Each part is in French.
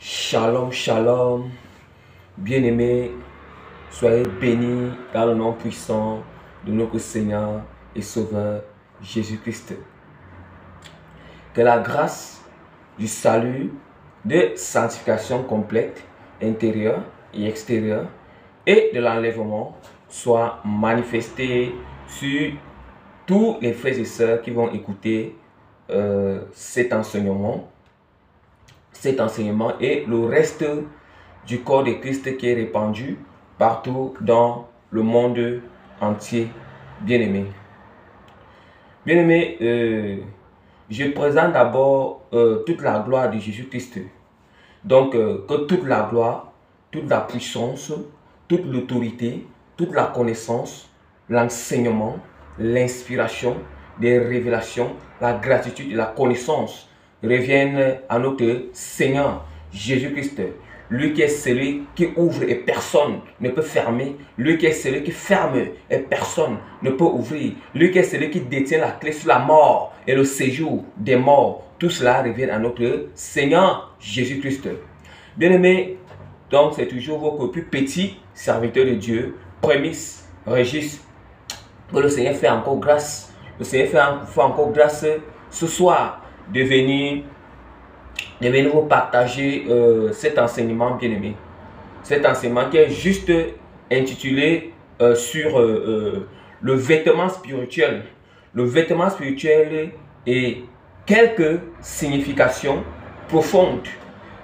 Shalom, shalom, bien-aimés, soyez bénis dans le nom puissant de notre Seigneur et Sauveur Jésus-Christ. Que la grâce du salut, de sanctification complète, intérieure et extérieure, et de l'enlèvement soit manifestée sur tous les frères et sœurs qui vont écouter cet enseignement et le reste du corps de Christ qui est répandu partout dans le monde entier. Bien-aimés. Bien-aimés, je présente d'abord toute la gloire de Jésus-Christ. Donc, que toute la gloire, toute la puissance, toute l'autorité, toute la connaissance, l'enseignement, l'inspiration, les révélations, la gratitude et la connaissance reviennent à notre Seigneur Jésus-Christ. Lui qui est celui qui ouvre et personne ne peut fermer. Lui qui est celui qui ferme et personne ne peut ouvrir. Lui qui est celui qui détient la clé sur la mort et le séjour des morts. Tout cela revient à notre Seigneur Jésus-Christ. Bien-aimés, donc c'est toujours votre plus petit serviteur de Dieu, Prémisse Régis, que le Seigneur fait encore grâce. Le Seigneur fait encore grâce ce soir de venir vous partager cet enseignement, bien-aimé. Cet enseignement qui est juste intitulé sur le vêtement spirituel. Le vêtement spirituel et quelques significations profondes.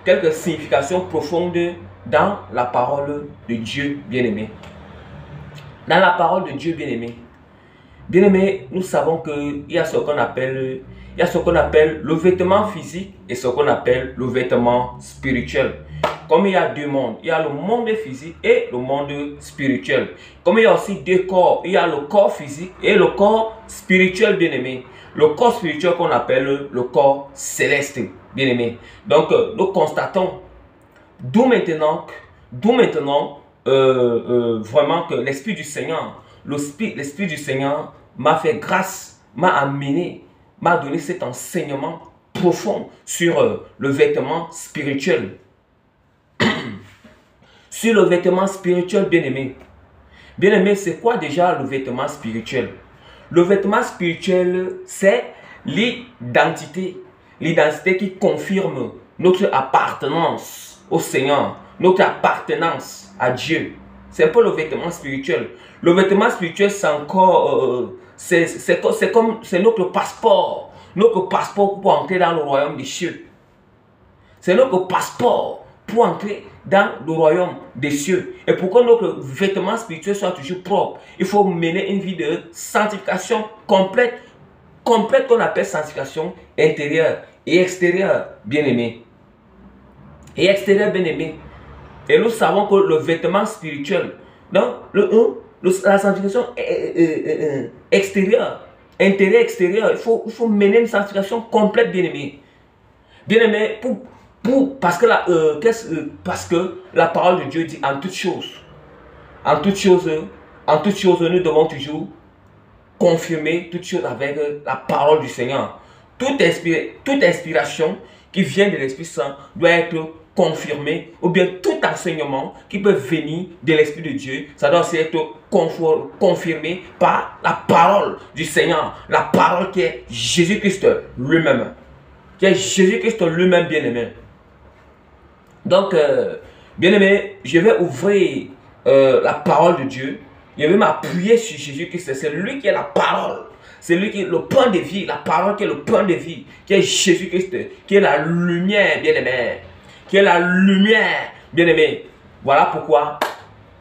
Quelques significations profondes dans la parole de Dieu, bien-aimé. Dans la parole de Dieu, bien-aimé. Bien-aimé, nous savons qu'il y a ce qu'on appelle le vêtement physique et ce qu'on appelle le vêtement spirituel. Comme il y a deux mondes, il y a le monde physique et le monde spirituel. Comme il y a aussi deux corps, il y a le corps physique et le corps spirituel, bien-aimé. Le corps spirituel qu'on appelle le corps céleste, bien-aimé. Donc, nous constatons d'où maintenant vraiment que l'Esprit du Seigneur, l'Esprit du Seigneur m'a fait grâce, m'a donné cet enseignement profond sur le vêtement spirituel. Sur le vêtement spirituel, bien-aimé. Bien-aimé, c'est quoi déjà le vêtement spirituel? Le vêtement spirituel, c'est l'identité. L'identité qui confirme notre appartenance au Seigneur, notre appartenance à Dieu. C'est un peu le vêtement spirituel. Le vêtement spirituel, c'est encore... c'est notre passeport. Notre passeport pour entrer dans le royaume des cieux. C'est notre passeport pour entrer dans le royaume des cieux. Et pour que notre vêtement spirituel soit toujours propre, il faut mener une vie de sanctification complète qu'on appelle sanctification intérieure et extérieure, bien-aimé. Et extérieure, bien-aimé. Et nous savons que le vêtement spirituel, donc la sanctification extérieure, intérieure, extérieure, il faut mener une sanctification complète, bien-aimé. Bien-aimé, parce que la parole de Dieu dit en toutes choses, nous devons toujours confirmer toutes choses avec la parole du Seigneur. Toute inspiration qui vient de l'Esprit Saint doit être confirmée, ou bien tout enseignement qui peut venir de l'Esprit de Dieu, ça doit aussi être confirmé par la parole du Seigneur, la parole qui est Jésus-Christ lui-même, bien-aimé. Donc, bien-aimé, je vais ouvrir la parole de Dieu. Je vais m'appuyer sur Jésus-Christ. C'est lui qui est la parole. C'est lui qui est le pain de vie. La parole qui est le pain de vie. Qui est Jésus-Christ. Qui est la lumière, bien-aimé. Qui est la lumière, bien-aimé. Voilà pourquoi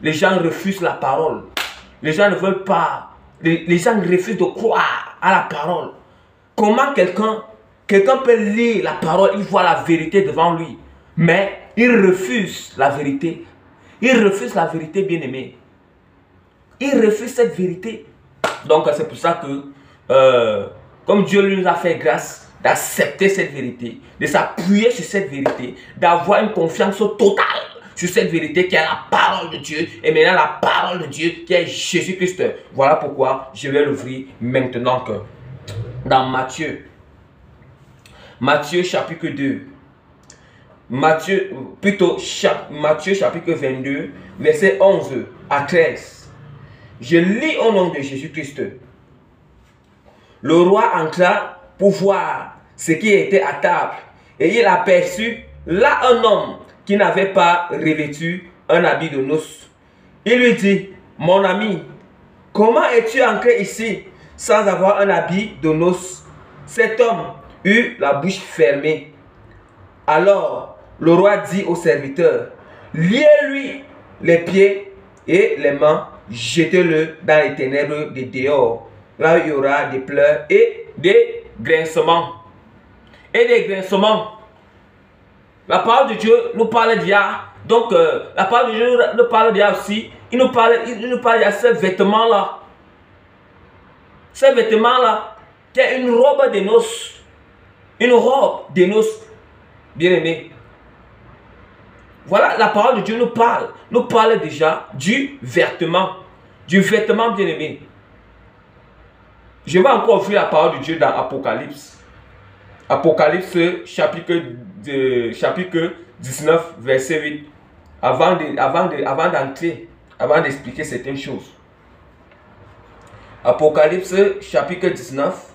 les gens refusent la parole. Les gens ne veulent pas. Les gens refusent de croire à la parole. Comment quelqu'un peut lire la parole, il voit la vérité devant lui. Mais il refuse la vérité. Il refuse la vérité, bien-aimé. Il refuse cette vérité. Donc c'est pour ça que, comme Dieu nous a fait grâce d'accepter cette vérité, de s'appuyer sur cette vérité, d'avoir une confiance totale sur cette vérité qui est la parole de Dieu, et maintenant la parole de Dieu qui est Jésus-Christ. Voilà pourquoi je vais l'ouvrir maintenant dans Matthieu chapitre 2. Matthieu chapitre 22, verset 11 à 13. Je lis au nom de Jésus-Christ. Le roi entra pour voir ce qui était à table et il aperçut là un homme qui n'avait pas revêtu un habit de noces. Il lui dit, mon ami, comment es-tu entré ici sans avoir un habit de noces? Cet homme eut la bouche fermée. Alors le roi dit au serviteur, liez-lui les pieds et les mains, jetez-le dans les ténèbres de dehors. Là où il y aura des pleurs et des grincements. La parole de Dieu nous parle d'IA. Donc, la parole de Dieu nous parle d'IA aussi. Il nous parle de ces vêtements-là. Ces vêtements-là, qui est une robe de noces. Une robe de noces, bien aimé. Voilà, la parole de Dieu nous parle. Nous parle déjà du vêtement. Du vêtement, bien aimé. Je vais encore ouvrir la parole de Dieu dans Apocalypse. Apocalypse chapitre 19, verset 8. Avant d'expliquer certaines choses. Apocalypse chapitre 19,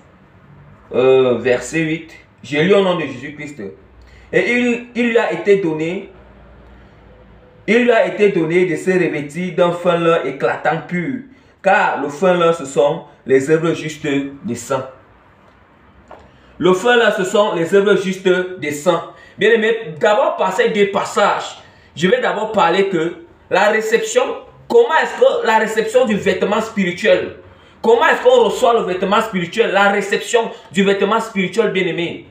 verset 8. J'ai lu au nom de Jésus-Christ. Et il lui a été donné de se revêtir d'un fin lin éclatant pur, car le fin lin, ce sont les œuvres justes des saints. Le fin lin, ce sont les œuvres justes des saints. Bien aimé, d'abord par ces deux passages, je vais d'abord parler que la réception, comment est-ce que la réception du vêtement spirituel, comment est-ce qu'on reçoit le vêtement spirituel, la réception du vêtement spirituel, bien aimé.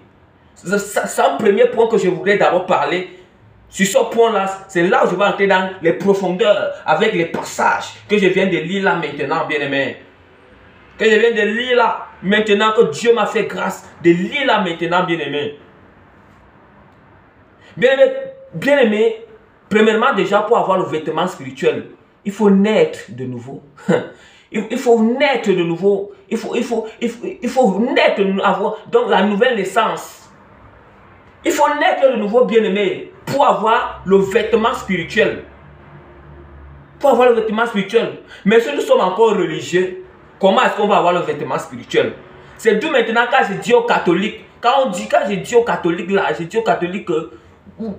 C'est un premier point que je voudrais d'abord parler. Sur ce point-là, c'est là où je vais entrer dans les profondeurs avec les passages que je viens de lire là maintenant, bien aimé. Que je viens de lire là maintenant, que Dieu m'a fait grâce de lire là maintenant, bien aimé. Bien aimé, premièrement déjà pour avoir le vêtement spirituel, il faut naître de nouveau. Il faut naître de nouveau. Il faut naître de nouveau, avoir donc la nouvelle naissance. Il faut naître de nouveau, bien aimé, pour avoir le vêtement spirituel. Pour avoir le vêtement spirituel. Mais si nous sommes encore religieux, comment est-ce qu'on va avoir le vêtement spirituel? C'est d'où maintenant quand je dis aux catholiques, quand je dis aux catholiques là, je dis aux catholiques que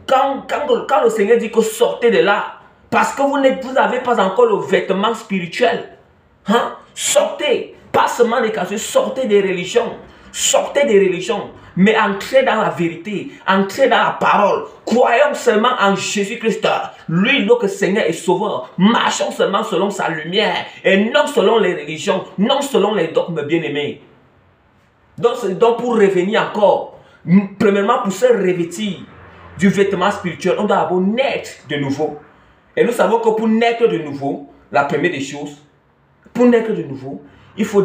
quand le Seigneur dit que sortez de là, parce que vous n'avez pas encore le vêtement spirituel. Hein? Sortez, pas seulement des catholiques, sortez des religions. Sortez des religions, mais entrez dans la vérité, entrez dans la parole. Croyons seulement en Jésus-Christ, lui notre Seigneur et Sauveur. Marchons seulement selon sa lumière et non selon les religions, non selon les dogmes bien-aimés. Donc pour revenir encore, premièrement pour se revêtir du vêtement spirituel, on doit d'abord naître de nouveau. Et nous savons que pour naître de nouveau, la première des choses, pour naître de nouveau, il faut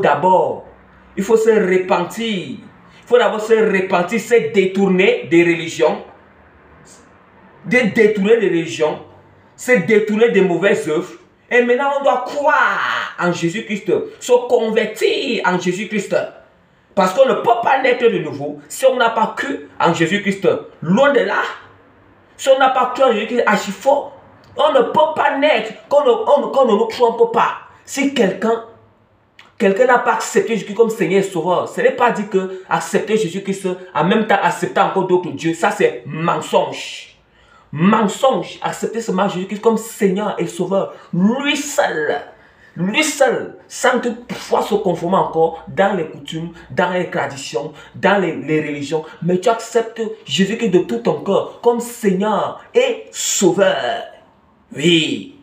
se repentir. Il faut d'abord se repentir, se détourner des religions. Se détourner des mauvaises œuvres. Et maintenant, on doit croire en Jésus-Christ. Se convertir en Jésus-Christ. Parce qu'on ne peut pas naître de nouveau si on n'a pas cru en Jésus-Christ. Loin de là. Si on n'a pas cru en Jésus-Christ, archi fort. On ne peut pas naître, qu'on ne nous trompe pas. Si quelqu'un n'a pas accepté Jésus-Christ comme Seigneur et Sauveur, ce n'est pas dit que accepter Jésus-Christ, en même temps accepter encore d'autres dieux, ça c'est mensonge. Mensonge, accepter seulement Jésus-Christ comme Seigneur et Sauveur, lui seul, sans toutefois se conformer encore dans les coutumes, dans les traditions, dans les religions, mais tu acceptes Jésus-Christ de tout ton cœur comme Seigneur et Sauveur. Oui.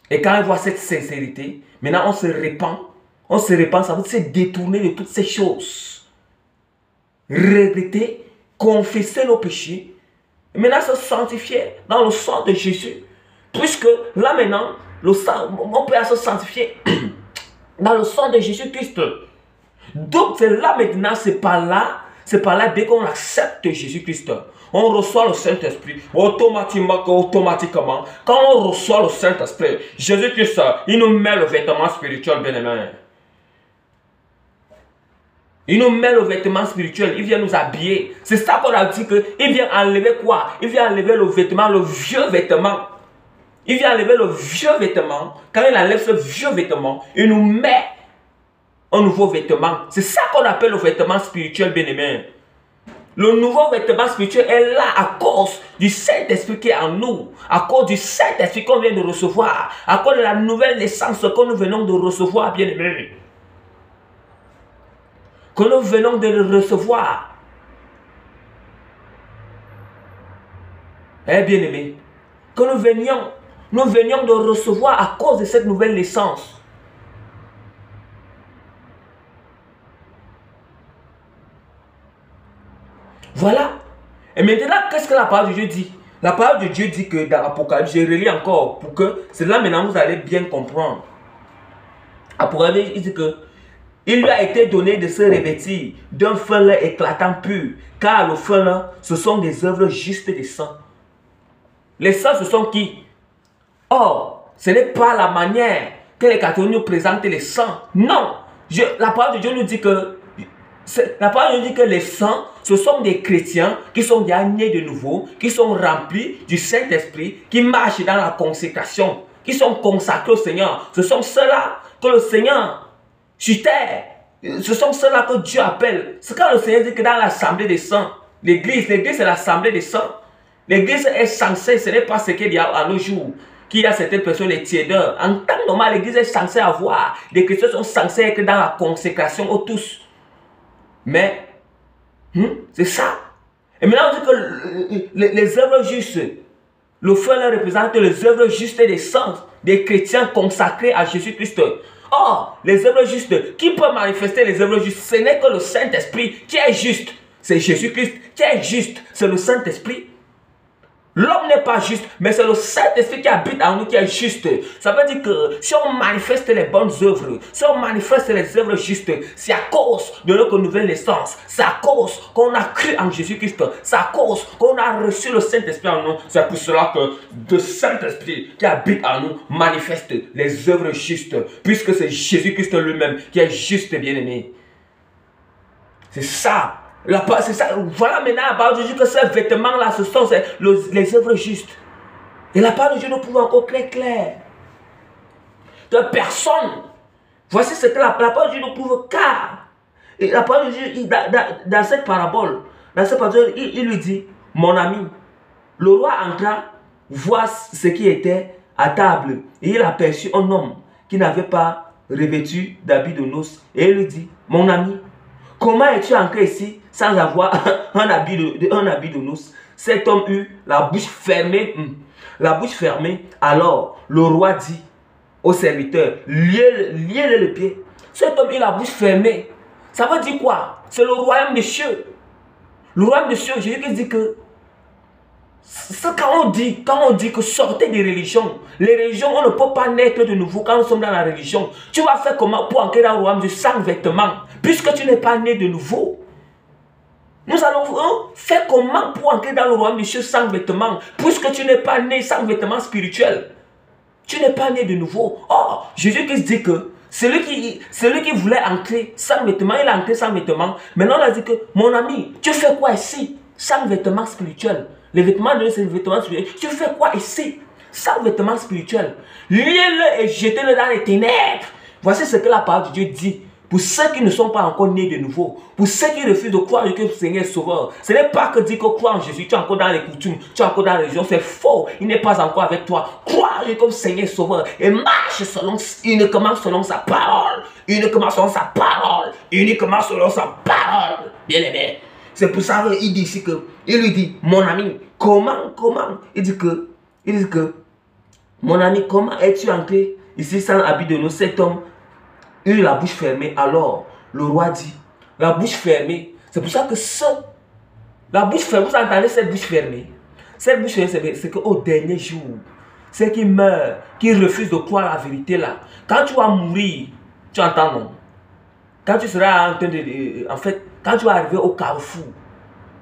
Et quand on voit cette sincérité, maintenant on se répand, ça veut dire se détourner de toutes ces choses. Regretter, confesser nos péchés, et maintenant se sanctifier dans le sang de Jésus. Puisque là maintenant, le sang, on peut se sanctifier dans le sang de Jésus-Christ. Donc c'est là maintenant, c'est par là, dès qu'on accepte Jésus-Christ, on reçoit le Saint-Esprit automatiquement. Quand on reçoit le Saint-Esprit, Jésus-Christ, il nous met le vêtement spirituel bien aimé. Il nous met le vêtement spirituel, il vient nous habiller. C'est ça qu'on a dit qu'il vient enlever quoi? Il vient enlever le vêtement, le vieux vêtement. Il vient enlever le vieux vêtement. Quand il enlève ce vieux vêtement, il nous met un nouveau vêtement. C'est ça qu'on appelle le vêtement spirituel, bien-aimé. Le nouveau vêtement spirituel est là à cause du Saint-Esprit qui est en nous. À cause du Saint-Esprit qu'on vient de recevoir. À cause de la nouvelle naissance que nous venons de recevoir, bien-aimé. Que nous venons de le recevoir. Eh bien aimé, que nous venions de recevoir à cause de cette nouvelle naissance. Voilà. Et maintenant, qu'est-ce que la parole de Dieu dit? La parole de Dieu dit que dans l'Apocalypse, je relis encore pour que c'est là maintenant vous allez bien comprendre. Apocalypse, il dit que il lui a été donné de se revêtir d'un feu éclatant pur, car le feu là, ce sont des œuvres justes des saints. Les saints, ce sont qui? Or, ce n'est pas la manière que les catholiques nous présentent les saints. Non, la parole de Dieu nous dit que les saints, ce sont des chrétiens qui sont déjà nés de nouveau, qui sont remplis du Saint-Esprit, qui marchent dans la consécration, qui sont consacrés au Seigneur. Ce sont ceux-là que le Seigneur sur terre, ce sont ceux-là que Dieu appelle. C'est quand le Seigneur dit que dans l'assemblée des saints, l'église c'est l'assemblée des saints. L'église est censée, ce n'est pas ce qu'il y a à nos jours, qu'il y a certaines personnes, les tiédeurs. En temps normal, l'église est censée avoir, les chrétiens sont censés être dans la consécration aux tous. Mais, c'est ça. Et maintenant, on dit que les œuvres justes, le feu là représente les œuvres justes des saints, des chrétiens consacrés à Jésus-Christ. Or, les œuvres justes, qui peut manifester les œuvres justes? Ce n'est que le Saint-Esprit qui est juste. C'est Jésus-Christ qui est juste. C'est le Saint-Esprit. L'homme n'est pas juste, mais c'est le Saint-Esprit qui habite en nous qui est juste. Ça veut dire que si on manifeste les bonnes œuvres, si on manifeste les œuvres justes, c'est à cause de notre nouvelle naissance. C'est à cause qu'on a cru en Jésus-Christ. C'est à cause qu'on a reçu le Saint-Esprit en nous. C'est pour cela que le Saint-Esprit qui habite en nous manifeste les œuvres justes. Puisque c'est Jésus-Christ lui-même qui est juste, bien-aimé. C'est ça. C'est ça. Voilà maintenant la parole de Dieu que ces vêtements-là, ce sont les œuvres justes. Et la parole de Dieu nous prouve encore clair. De personne. Voici ce que la parole de Dieu nous prouve car. Et la parole de Dieu, dans cette parabole, il lui dit, mon ami, le roi entra, voit ce qui était à table. Et il aperçut un homme qui n'avait pas revêtu d'habit de noces. Et il lui dit, mon ami, comment es-tu entré ici sans avoir un habit de noces? Cet homme eut la bouche fermée. Alors, le roi dit au serviteur, liez-le les pieds. Cet homme eut la bouche fermée. Ça veut dire quoi? C'est le royaume des cieux. Le royaume des cieux, Jésus dit que quand on dit que sortez des religions, les religions, on ne peut pas naître de nouveau quand nous sommes dans la religion. Tu vas faire comment pour entrer dans le royaume de sans vêtements, puisque tu n'es pas né de nouveau? Nous allons faire comment pour entrer dans le royaume des cieux sans vêtements, puisque tu n'es pas né sans vêtements spirituels. Tu n'es pas né de nouveau. Or, Jésus-Christ dit que celui qui voulait entrer sans vêtements, il a entré sans vêtements. Maintenant, on a dit que, mon ami, tu fais quoi ici sans vêtements spirituels? Les vêtements de Dieu, c'est les vêtements spirituels. Tu fais quoi ici sans vêtements spirituels? Liez-le et jetez-le dans les ténèbres. Voici ce que la parole de Dieu dit. Pour ceux qui ne sont pas encore nés de nouveau, pour ceux qui refusent de croire que le Seigneur est sauveur, ce n'est pas que dire que croire en Jésus, tu es encore dans les coutumes, tu es encore dans la religion, c'est faux, il n'est pas encore avec toi. Croire que le Seigneur est sauveur et marche uniquement selon sa parole, uniquement selon sa parole, uniquement selon sa parole. Bien aimé, c'est pour ça qu'il dit ici que, il lui dit, mon ami, comment, il dit que, mon ami, comment es-tu entré ici sans habit de nous, cet homme eut la bouche fermée. Alors, le roi dit, la bouche fermée, c'est pour ça que la bouche fermée, vous entendez cette bouche fermée? Cette bouche fermée, c'est qu'au dernier jour, ceux qui meurent, qui refusent de croire la vérité là, quand tu vas mourir, tu entends non? Quand tu seras en train de, en fait, quand tu vas arriver au carrefour,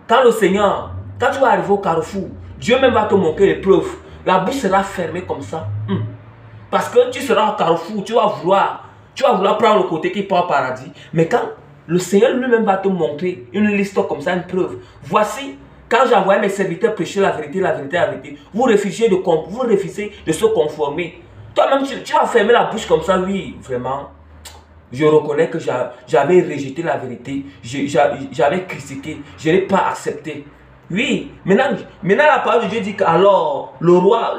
quand tu vas arriver au carrefour, Dieu même va te montrer les preuves. La bouche sera fermée comme ça. Parce que tu seras au carrefour, tu vas vouloir prendre le côté qui part au paradis. Mais quand le Seigneur lui-même va te montrer une liste comme ça, une preuve. Voici, quand j'envoie mes serviteurs prêcher la vérité, la vérité, la vérité, vous refusez de se conformer. Toi-même, tu vas fermer la bouche comme ça, oui, vraiment. Je reconnais que j'avais rejeté la vérité, j'avais critiqué, je n'ai pas accepté. Oui, maintenant la parole de Dieu dit que alors le roi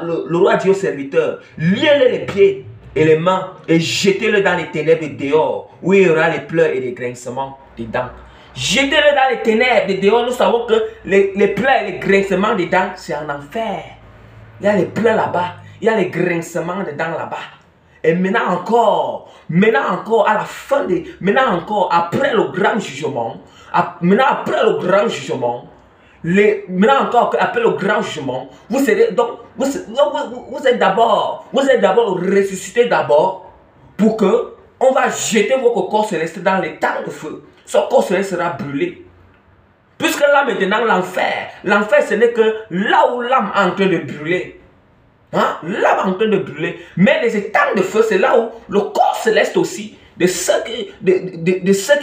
dit au serviteur, liez-le les pieds et les mains et jetez-le dans les ténèbres dehors, où il y aura les pleurs et les grincements des dents. Jetez-le dans les ténèbres dehors. Nous savons que les pleurs et les grincements des dents, c'est en enfer. Il y a les pleurs là-bas, il y a les grincements des dents là-bas. Et maintenant encore, à la fin de, maintenant encore, après le grand jugement, après le grand jugement, vous serez, donc, vous êtes d'abord ressuscité d'abord pour que on va jeter votre corps céleste dans les temps de feu. Son corps céleste sera brûlé. Puisque là maintenant l'enfer, ce n'est que là où l'âme est en train de brûler. Hein? L'âme est en train de brûler. Mais les étangs de feu, c'est là où le corps céleste aussi, de ceux qui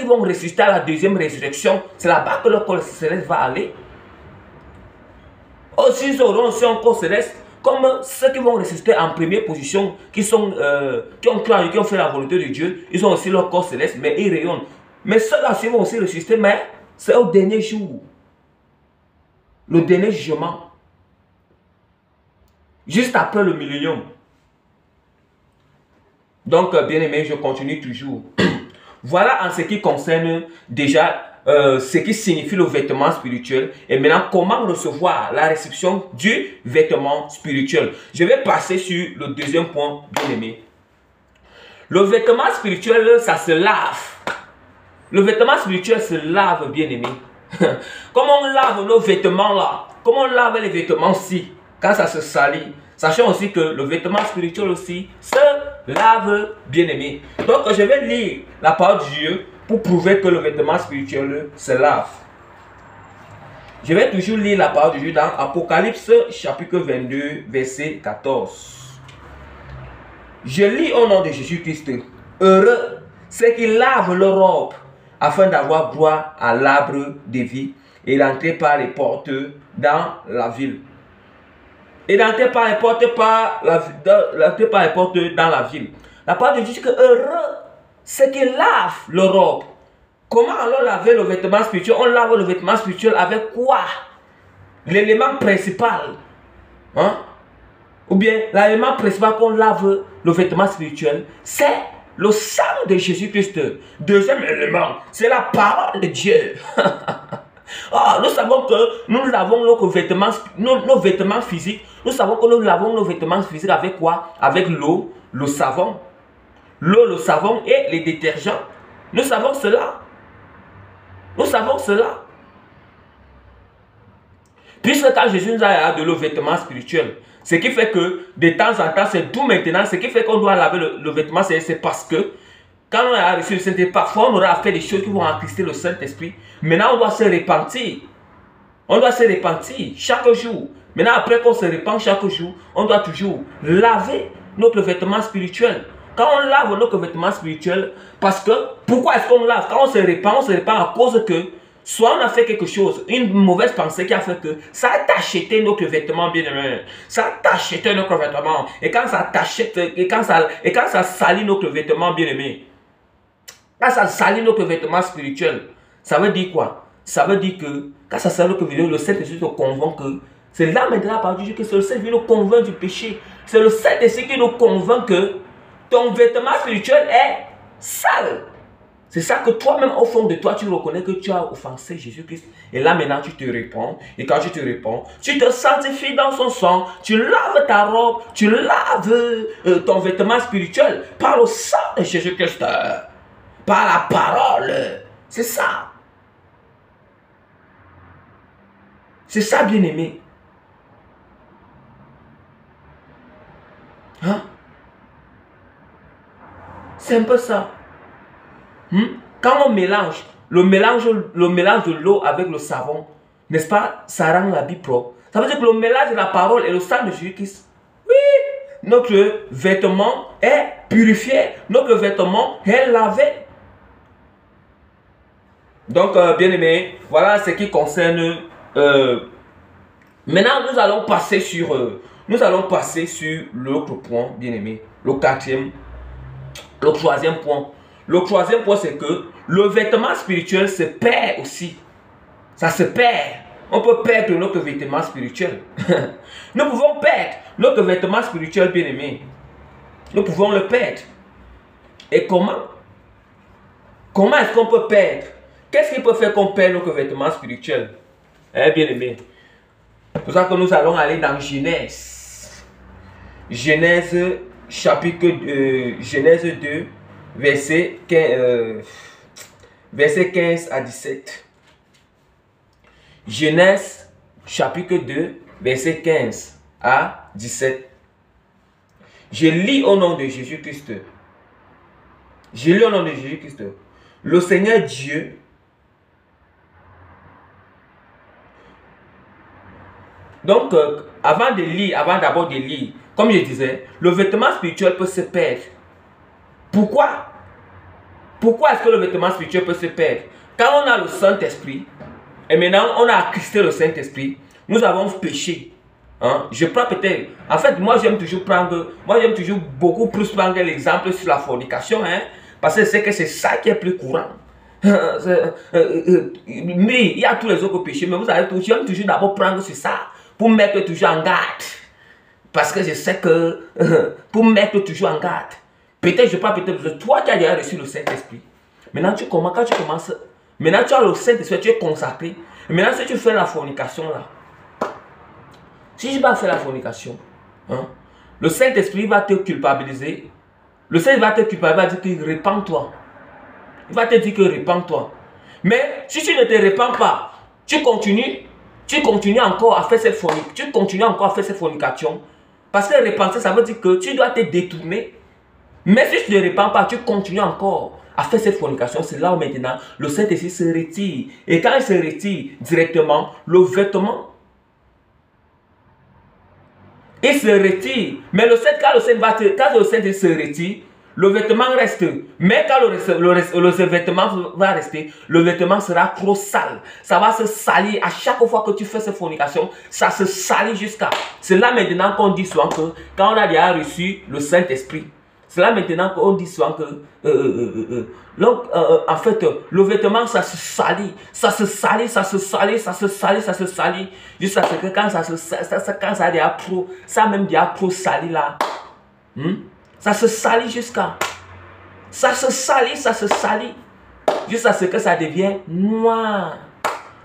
vont ressusciter à la deuxième résurrection, c'est là-bas que le corps céleste va aller. Aussi, ils auront aussi un corps céleste, comme ceux qui vont ressusciter en première position, qui ont cru, qui ont fait la volonté de Dieu, ils ont aussi leur corps céleste, mais ils rayonnent. Mais ceux-là aussi vont aussi ressusciter, mais c'est au dernier jour. Le dernier jugement. Juste après le millénium. Donc, bien aimé, je continue toujours. Voilà en ce qui concerne déjà ce qui signifie le vêtement spirituel. Et maintenant, comment recevoir la réception du vêtement spirituel. Je vais passer sur le deuxième point, bien aimé. Le vêtement spirituel, ça se lave. Le vêtement spirituel se lave, bien aimé. Comment on lave nos vêtements là? Comment on lave les vêtements-ci quand ça se salit? Sachant aussi que le vêtement spirituel aussi se lave, bien aimé. Donc je vais lire la parole de Dieu pour prouver que le vêtement spirituel se lave. Je vais toujours lire la parole de Dieu dans Apocalypse chapitre 22, verset 14. Je lis au nom de Jésus-Christ. Heureux ceux qui lavent leur robe afin d'avoir droit à l'arbre de vie et d'entrer par les portes dans la ville. Et d'entrer par les portes dans la ville. La parole de Dieu dit que heureux ceux qui lavent leur robe. Comment alors laver le vêtement spirituel? On lave le vêtement spirituel avec quoi? L'élément principal. Hein? Ou bien l'élément principal qu'on lave le vêtement spirituel, c'est le sang de Jésus-Christ. Deuxième élément, c'est la parole de Dieu. Oh, nous savons que nous lavons nos vêtements physiques. Nous savons que nous lavons nos vêtements physiques avec quoi? Avec l'eau, le savon. L'eau, le savon et les détergents. Nous savons cela. Nous savons cela. Puisque quand Jésus nous a donné le vêtement spirituel, ce qui fait que de temps en temps, c'est tout maintenant, ce qui fait qu'on doit laver le vêtement, c'est parce que quand on a reçu le Saint-Esprit, parfois on aura fait des choses qui vont entrister le Saint-Esprit. Maintenant, on doit se repentir. On doit se repentir chaque jour. Maintenant, après qu'on se repent chaque jour, on doit toujours laver notre vêtement spirituel. Quand on lave notre vêtement spirituel, parce que, pourquoi est-ce qu'on lave? Quand on se repent à cause que, soit on a fait quelque chose, une mauvaise pensée qui a fait que ça a tacheté notre vêtement bien aimé. Ça a tacheté notre vêtement. Et quand ça tachète, et quand ça salit notre vêtement bien aimé, quand ça salit notre vêtement spirituel, ça veut dire quoi? Ça veut dire que quand ça salit notre vêtement, le Saint-Esprit te convainc que c'est là maintenant à partir du Dieu que c'est le Saint-Esprit qui nous convainc du péché. C'est le Saint-Esprit qui nous convainc que ton vêtement spirituel est sale. C'est ça que toi-même, au fond de toi, tu reconnais que tu as offensé Jésus-Christ. Et là, maintenant, tu te réponds. Et quand tu te réponds, tu te sanctifies dans son sang. Tu laves ta robe. Tu laves ton vêtement spirituel par le sang de Jésus-Christ. Par la parole. C'est ça. C'est ça, bien-aimé. Hein? C'est un peu ça. Quand on mélange, le mélange de l'eau avec le savon, n'est-ce pas, ça rend l'habit propre. Ça veut dire que le mélange de la parole et le sang de Jésus-Christ, oui, notre vêtement est purifié, notre vêtement est lavé. Donc, bien aimé, voilà ce qui concerne... maintenant, nous allons passer sur l'autre point, bien aimé. Le troisième point. Le troisième point, c'est que le vêtement spirituel se perd aussi. Ça se perd. On peut perdre notre vêtement spirituel. Nous pouvons perdre notre vêtement spirituel, bien aimé. Nous pouvons le perdre. Et comment? Comment est-ce qu'on peut perdre? Qu'est-ce qui peut faire qu'on perde notre vêtement spirituel? Bien aimé. C'est pour ça que nous allons aller dans Genèse. Genèse, chapitre Genèse 2, verset 15 à 17. Genèse, chapitre 2, verset 15 à 17. Je lis au nom de Jésus-Christ. Je lis au nom de Jésus-Christ. Le Seigneur Dieu donc, avant d'abord de lire, comme je disais, le vêtement spirituel peut se perdre. Pourquoi? Pourquoi est-ce que le vêtement spirituel peut se perdre? Quand on a le Saint-Esprit, et maintenant on a attristé le Saint-Esprit, nous avons péché. Hein? Je prends peut-être... En fait, moi j'aime toujours beaucoup plus prendre l'exemple sur la fornication, hein? Parce que c'est ça qui est plus courant. Mais il y a tous les autres péchés, mais vous savez, j'aime toujours d'abord prendre sur ça. Pour mettre toujours en garde. Parce que je sais que... pour mettre toujours en garde. Peut-être, je parle peut-être... Toi, tu as déjà reçu le Saint-Esprit. Maintenant, quand tu commences... Maintenant, tu as le Saint-Esprit, tu es consacré. Et maintenant, si tu fais la fornication, là... Si je vais pas faire la fornication, hein, le Saint-Esprit va te culpabiliser. Le Saint-Esprit va te culpabiliser, il va dire que répands-toi. Il va te dire que répands-toi. Mais si tu ne te répands pas, tu continues encore à faire cette fornication. Tu continues encore à faire cette fornication. Parce que repentir, ça veut dire que tu dois te détourner. Mais si tu ne répands pas, tu continues encore à faire cette fornication. C'est là où maintenant le Saint-Esprit se retire. Et quand il se retire directement, le vêtement, il se retire. Mais quand le Saint-Esprit se retire, le vêtement reste. Mais quand le vêtement va rester, le vêtement sera trop sale. Ça va se salir. À chaque fois que tu fais cette fornication, ça se salit jusqu'à... C'est là maintenant qu'on dit souvent que quand on a déjà reçu le Saint-Esprit, c'est là maintenant qu'on dit souvent que... en fait, le vêtement, ça se salit. Ça se salit, ça se salit, ça se salit, ça se salit. Jusqu'à ce que quand ça a déjà trop... Ça a même déjà trop sali là. Ça se salit jusqu'à... Ça se salit. Jusqu'à ce que ça devient noir.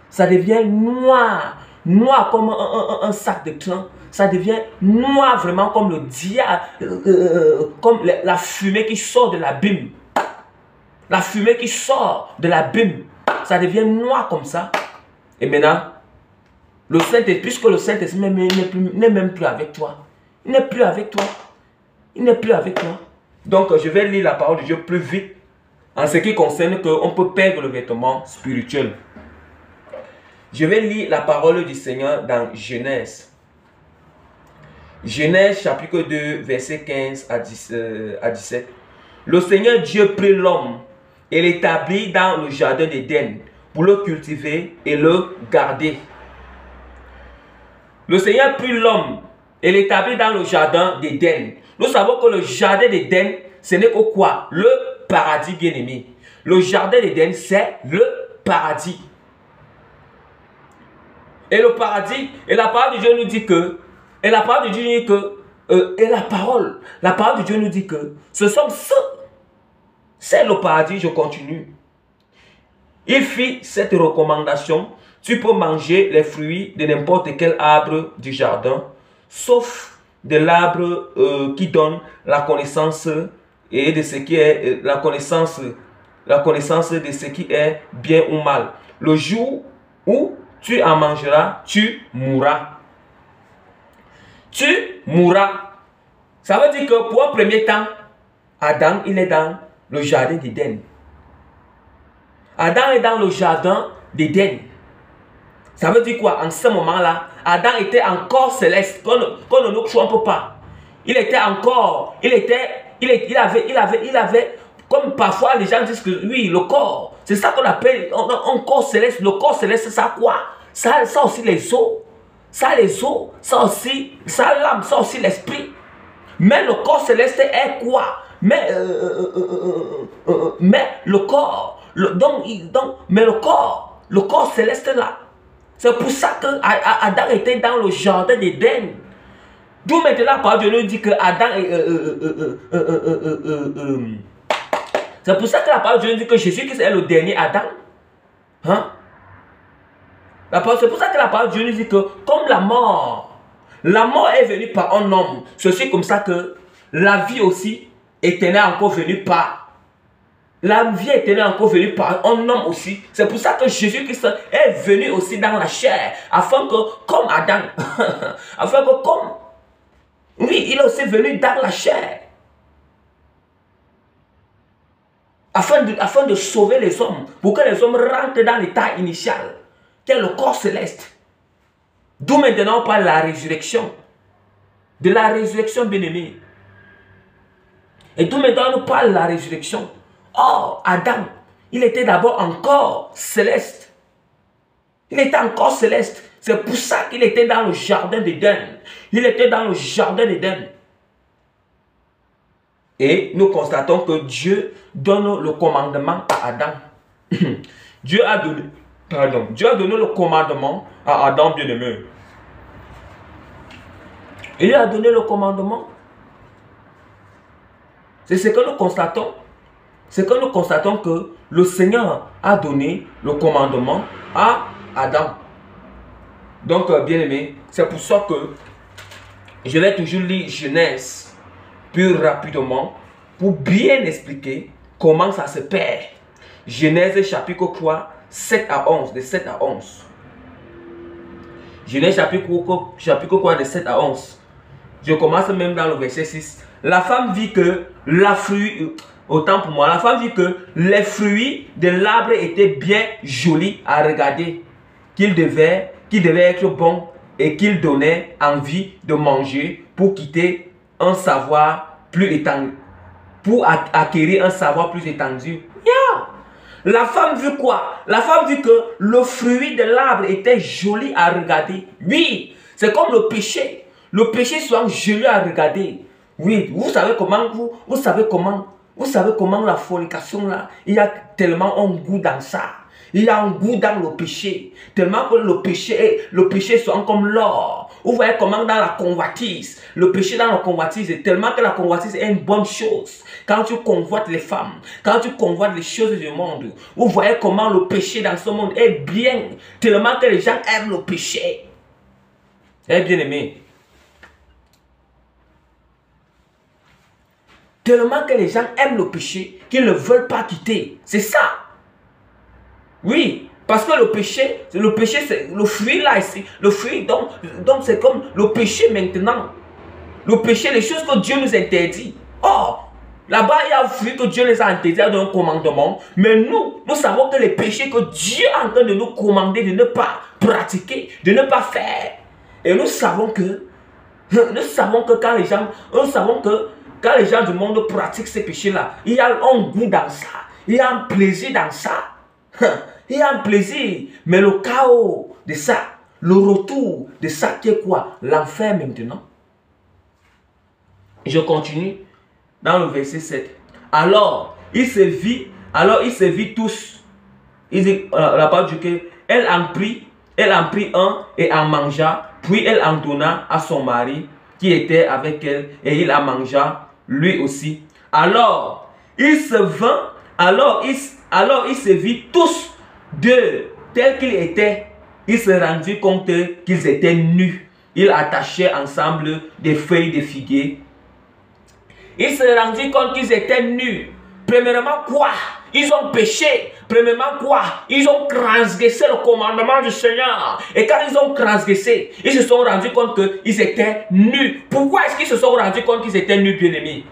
Ça devient noir. Noir comme un sac de crin. Ça devient noir vraiment comme le diable. Comme la fumée qui sort de l'abîme. La fumée qui sort de l'abîme. Ça devient noir comme ça. Et maintenant, le Saint-Esprit, puisque le Saint-Esprit n'est même plus avec toi. Il n'est plus avec toi. Il n'est plus avec toi. Donc, je vais lire la parole de Dieu plus vite en ce qui concerne qu'on peut perdre le vêtement spirituel. Je vais lire la parole du Seigneur dans Genèse. Genèse chapitre 2, verset 15 à 17. Le Seigneur Dieu prit l'homme et l'établit dans le jardin d'Éden pour le cultiver et le garder. Le Seigneur prit l'homme et l'établit dans le jardin d'Éden. Nous savons que le jardin d'Éden, ce n'est que quoi? Le paradis, bien-aimé. Le jardin d'Éden, c'est le paradis. Et le paradis, et la parole de Dieu nous dit que, la parole de Dieu nous dit que, ce sont ceux, c'est le paradis, je continue. Il fit cette recommandation, tu peux manger les fruits de n'importe quel arbre du jardin, sauf de l'arbre qui donne la connaissance et de ce qui est la connaissance de ce qui est bien ou mal. Le jour où tu en mangeras, tu mourras. Tu mourras. Ça veut dire que pour un premier temps, Adam, il est dans le jardin d'Éden. Adam est dans le jardin d'Éden. Ça veut dire quoi? En ce moment-là, Adam était encore céleste, qu'on ne nous trompe pas. Il était encore, il avait, comme parfois les gens disent que oui, le corps, C'est ça qu'on appelle un corps céleste. Le corps céleste, ça quoi? Ça aussi les os. Ça les os, ça aussi, ça l'âme, ça aussi l'esprit. Mais le corps céleste est quoi? Mais le corps, mais le corps céleste là. C'est pour ça que Adam était dans le jardin d'Éden. D'où maintenant la parole de Dieu nous dit que Adam c'est pour ça que la parole de Dieu nous dit que Jésus-Christ est le dernier Adam. Hein? C'est pour ça que la parole de Dieu nous dit que comme la mort est venue par un homme, c'est comme ça que la vie aussi éternelle encore venue par la vie éternelle encore venue par un homme aussi. C'est pour ça que Jésus-Christ est venu aussi dans la chair, afin que comme Adam, afin que comme oui, il est aussi venu dans la chair, afin de sauver les hommes, pour que les hommes rentrent dans l'état initial, qui est le corps céleste. D'où maintenant on parle de la résurrection. De la résurrection, bien-aimé. Et d'où maintenant on parle de la résurrection. Oh, Adam, il était d'abord encore céleste. Il était encore céleste. C'est pour ça qu'il était dans le jardin d'Éden. Il était dans le jardin d'Éden. Et nous constatons que Dieu donne le commandement à Adam. Dieu a donné le commandement à Adam, bien-aimé. Il a donné le commandement. C'est ce que nous constatons. C'est que nous constatons que le Seigneur a donné le commandement à Adam. Donc, bien-aimé, c'est pour ça que je vais toujours lire Genèse plus rapidement pour bien expliquer comment ça se perd. Genèse chapitre 3, 7 à 11, de 7 à 11. Genèse chapitre 3, de 7 à 11. Je commence même dans le verset 6. La femme vit que la fruit, autant pour moi, la femme vit que les fruits de l'arbre étaient bien jolis à regarder, qu'ils devaient être bons et qu'ils donnaient envie de manger pour quitter un savoir plus étendu, pour acquérir un savoir plus étendu. Yeah. La femme vit quoi? La femme vit que le fruit de l'arbre était joli à regarder. Oui, c'est comme le péché. Le péché soit joli à regarder. Oui, vous savez comment la fornication là, il y a tellement un goût dans ça. Il y a un goût dans le péché. Tellement que le péché soit comme l'or. Vous voyez comment dans la convoitise, le péché dans la convoitise, est tellement que la convoitise est une bonne chose. Quand tu convoites les femmes, quand tu convoites les choses du monde, vous voyez comment le péché dans ce monde est bien. Tellement que les gens aiment le péché. Eh bien aimé. Tellement que les gens aiment le péché qu'ils ne veulent pas quitter. C'est ça. Oui, parce que le péché c'est le fruit là ici. Le fruit, donc c'est comme le péché maintenant. Le péché, les choses que Dieu nous interdit. Oh, là-bas il y a un fruit que Dieu les a interdits dans un commandement. Mais nous savons que les péchés que Dieu est en train de nous commander de ne pas pratiquer, de ne pas faire. Et nous savons que quand les gens du monde pratiquent ces péchés-là, il y a un goût dans ça. Il y a un plaisir dans ça. Il y a un plaisir. Mais le chaos de ça, le retour de ça qui est quoi? L'enfer maintenant. Je continue dans le verset 7. Alors, il se vit tous. La parole dit que elle en prit un et en mangea, puis elle en donna à son mari qui était avec elle, et il en mangea lui aussi. Alors, il se vit tous deux tels qu'ils étaient. Il se rendit compte qu'ils étaient nus. Ils attachaient ensemble des feuilles de figuier. Il se rendit compte qu'ils étaient nus. Premièrement, quoi? Ils ont péché. Premièrement, quoi? Ils ont transgressé le commandement du Seigneur. Et quand ils ont transgressé, ils se sont rendus compte qu'ils étaient nus. Pourquoi est-ce qu'ils se sont rendus compte qu'ils étaient nus, bien-aimés?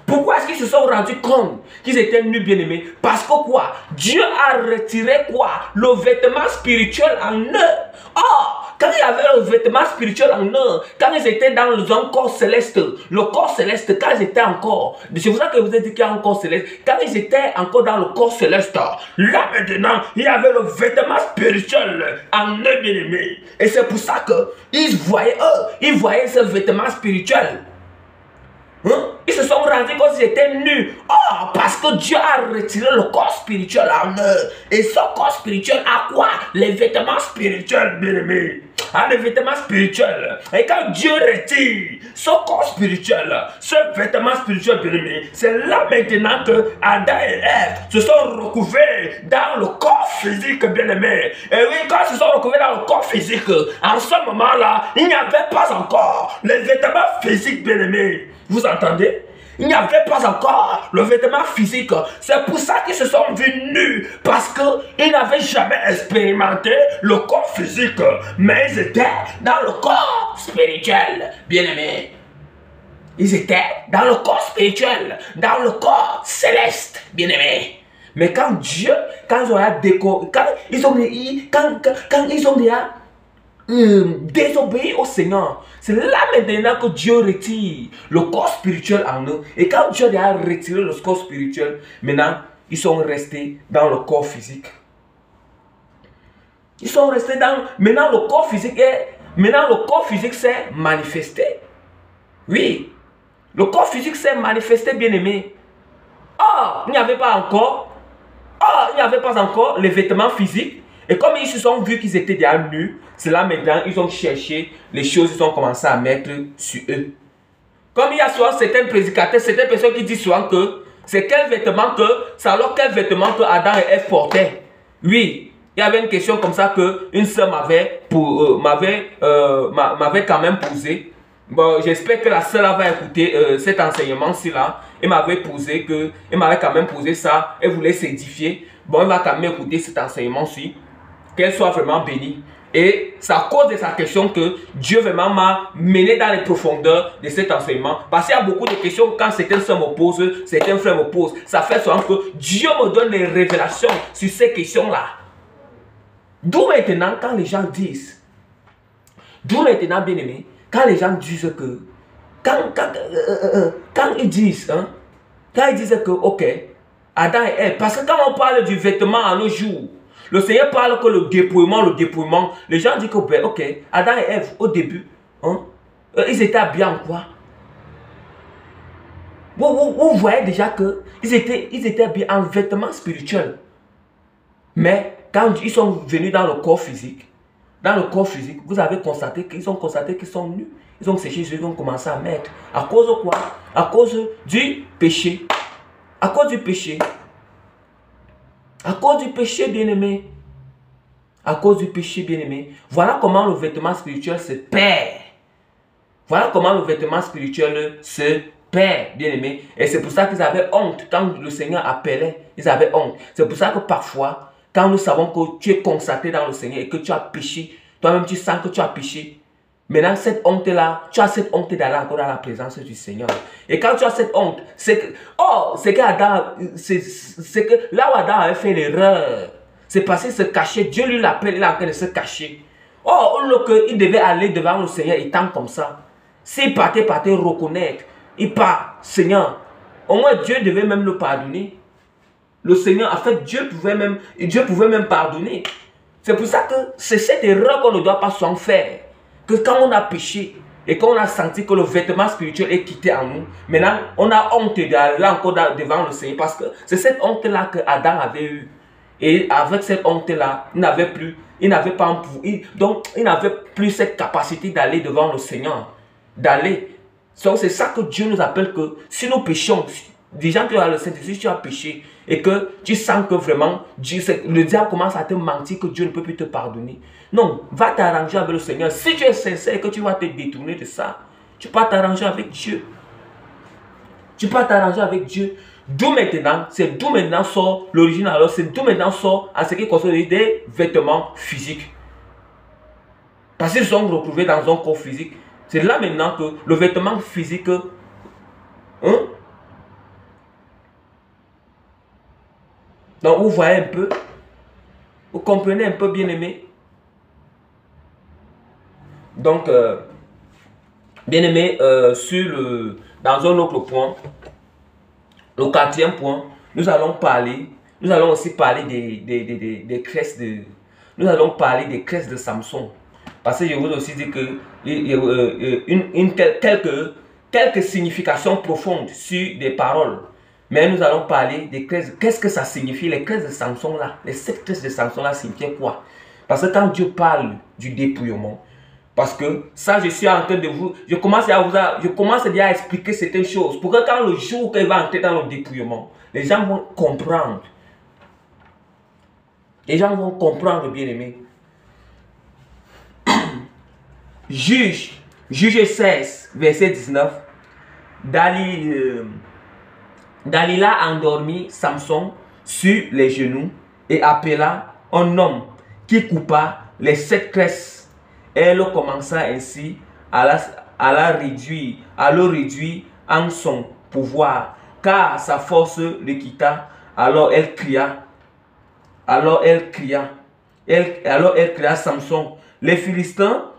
Pourquoi est-ce qu'ils se sont rendus compte qu'ils étaient nus, bien-aimés? Parce que quoi? Dieu a retiré quoi? Le vêtement spirituel en eux. Or, quand il y avait le vêtement spirituel en eux, quand ils étaient dans un corps céleste, le corps céleste, quand ils étaient encore, c'est pour ça que je vous ai dit qu'il y a un corps céleste, quand ils étaient encore dans le corps céleste, là maintenant, il y avait le vêtement spirituel en eux, bien-aimés. Et c'est pour ça qu'ils voyaient, ils voyaient ce vêtement spirituel. Hein? Ils se sont rendus compte qu'ils étaient nus. Oh, parce que Dieu a retiré le corps spirituel en eux. Et ce corps spirituel a quoi? Les vêtements spirituels, bien-aimés. Ah, les vêtements spirituels. Et quand Dieu retire ce corps spirituel, ce vêtement spirituel, bien-aimé, c'est là maintenant que Adam et Ève se sont recouverts dans le corps physique, bien-aimé. Et oui, quand ils se sont recouverts dans le corps physique, en ce moment-là, il n'y avait pas encore les vêtements physiques, bien-aimés. Vous entendez? Il n'y avait pas encore le vêtement physique. C'est pour ça qu'ils se sont vus nus. Parce qu'ils n'avaient jamais expérimenté le corps physique. Mais ils étaient dans le corps spirituel. Bien-aimés. Ils étaient dans le corps spirituel. Dans le corps céleste. Bien-aimés. Mais quand Dieu, quand ils ont décoré, quand ils ont désobéi au Seigneur, c'est là maintenant que Dieu retire le corps spirituel en eux. Et quand Dieu a retiré le corps spirituel, maintenant ils sont restés dans le corps physique. Ils sont restés dans... Maintenant le corps physique s'est manifesté. Oui, le corps physique s'est manifesté, bien aimé. Il n'y avait pas encore les vêtements physiques. Et comme ils se sont vus qu'ils étaient déjà nus, c'est là maintenant ils ont cherché les choses, ils ont commencé à mettre sur eux. Comme il y a souvent certains prédicateurs, certaines personnes qui disent souvent que c'est quel vêtement que Adam et Ève portaient. Oui, il y avait une question comme ça que une sœur m'avait quand même posé. Bon, j'espère que la sœur va écouter cet enseignement-ci là. Elle m'avait quand même posé ça. Elle voulait s'édifier. Bon, elle va quand même écouter cet enseignement-ci. Qu'elle soit vraiment bénie. Et c'est à cause de sa question que Dieu vraiment m'a mené dans les profondeurs de cet enseignement. Parce qu'il y a beaucoup de questions quand certaines sœurs me posent, certains frères me posent. Ça fait souvent que Dieu me donne des révélations sur ces questions-là. D'où maintenant, quand les gens disent, bien aimé, quand les gens disent que, quand ils disent que, ok, Adam et Ève, parce que quand on parle du vêtement à nos jours, le Seigneur parle que le dépouillement, les gens disent que, ben, ok, Adam et Ève, au début, ils étaient habillés en quoi? Vous voyez déjà qu'ils étaient habillés en vêtements spirituels. Mais quand ils sont venus dans le corps physique, vous avez constaté qu'ils sont nus. Ils ont séché, ils ont commencé à mettre. À cause de quoi? À cause du péché. À cause du péché. À cause du péché, bien-aimé. À cause du péché, bien-aimé. Voilà comment le vêtement spirituel se perd. Voilà comment le vêtement spirituel se perd, bien-aimé. Et c'est pour ça qu'ils avaient honte. Quand le Seigneur appelait, ils avaient honte. C'est pour ça que parfois, quand nous savons que tu es consacré dans le Seigneur et que tu as péché, toi-même tu sens que tu as péché. Maintenant, cette honte-là, tu as cette honte d'aller encore dans la présence du Seigneur. Et quand tu as cette honte, c'est que, c'est que là où Adam avait fait l'erreur, c'est parce qu'il se cachait. Dieu lui l'appelle, il est en train de se cacher. Il devait aller devant le Seigneur étant comme ça. S'il partait reconnaître, il part, Seigneur. Au moins, Dieu devait même le pardonner. Le Seigneur, en fait, Dieu pouvait même pardonner. C'est pour ça que c'est cette erreur qu'on ne doit pas s'en faire. Que quand on a péché et qu'on a senti que le vêtement spirituel est quitté en nous, maintenant, on a honte d'aller encore devant le Seigneur. Parce que c'est cette honte-là que Adam avait eue. Et avec cette honte-là, il n'avait plus cette capacité d'aller devant le Seigneur. Donc c'est ça que Dieu nous appelle, que si nous péchons, déjà que le Saint-Esprit, si tu as péché et que tu sens que vraiment le diable commence à te mentir, que Dieu ne peut plus te pardonner. Non, va t'arranger avec le Seigneur. Si tu es sincère et que tu vas te détourner de ça, tu peux t'arranger avec Dieu. Tu peux t'arranger avec Dieu. D'où maintenant sort l'origine, alors c'est d'où maintenant sort à ce qui concerne des vêtements physiques. Parce qu'ils sont retrouvés dans un corps physique. C'est là maintenant que le vêtement physique Donc, vous voyez un peu, vous comprenez un peu, bien aimé. Donc, bien aimé, dans un autre point, le quatrième point, nous allons aussi parler des cresses nous allons parler des cresses de Samson. Parce que je vous ai aussi dit que quelques significations profondes sur des paroles. Mais nous allons parler des cresses. Qu'est-ce que ça signifie? Les cresses de Samson là, les 7 cresses de Samson là signifiaient quoi? Parce que quand Dieu parle du dépouillement, parce que ça, je suis en train de vous... Je commence déjà à expliquer certaines choses. Pour que quand le jour qu'il va entrer dans le dépouillement, les gens vont comprendre. Les gens vont comprendre, bien aimé. Juge 16, verset 19. Dalila endormit Samson sur les genoux et appela un homme qui coupa les 7 tresses. Elle commença ainsi à le réduire en son pouvoir, car sa force le quitta. Alors elle cria, Samson, les Philistins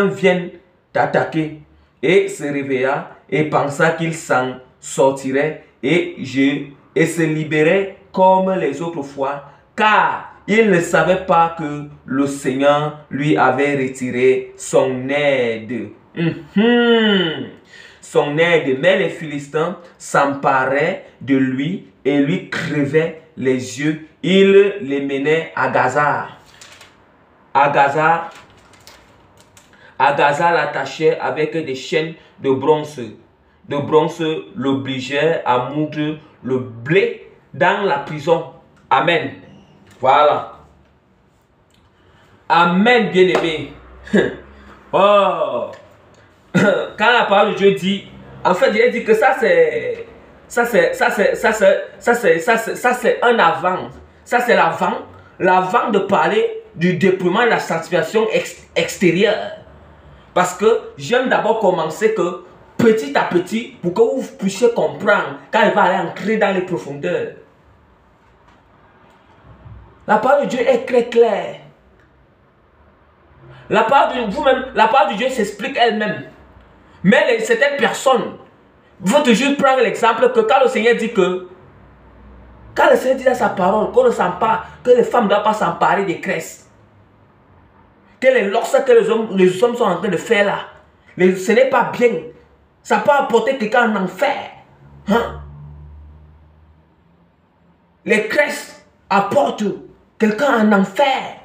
viennent t'attaquer. Et se réveilla et pensa qu'il s'en sortirait et se libérait comme les autres fois, car il ne savait pas que le Seigneur lui avait retiré son aide. Son aide. Mais les Philistins s'emparaient de lui et lui crevaient les yeux. Il les menait à Gaza. Gaza l'attachait avec des chaînes de bronze. L'obligeait à moudre le blé dans la prison. Amen. Voilà. Amen, bien-aimé. Oh. Quand la parole de Dieu dit, en fait, Dieu dit que ça c'est un avant. Ça c'est l'avant de parler du dépouillement et de la sanctification extérieure. Parce que j'aime d'abord commencer que petit à petit, pour que vous puissiez comprendre quand il va aller entrer dans les profondeurs. La parole de Dieu est très claire. La parole de Dieu s'explique elle-même. Mais certaines personnes vont toujours prendre l'exemple que quand le Seigneur dit que, quand le Seigneur dit dans sa parole qu'on ne sent pas, que les femmes ne doivent pas s'emparer des cresses, que lorsque les hommes sont en train de faire là, ce n'est pas bien. Ça peut apporter quelqu'un en enfer. Hein? Les cresses apportent quelqu'un en enfer.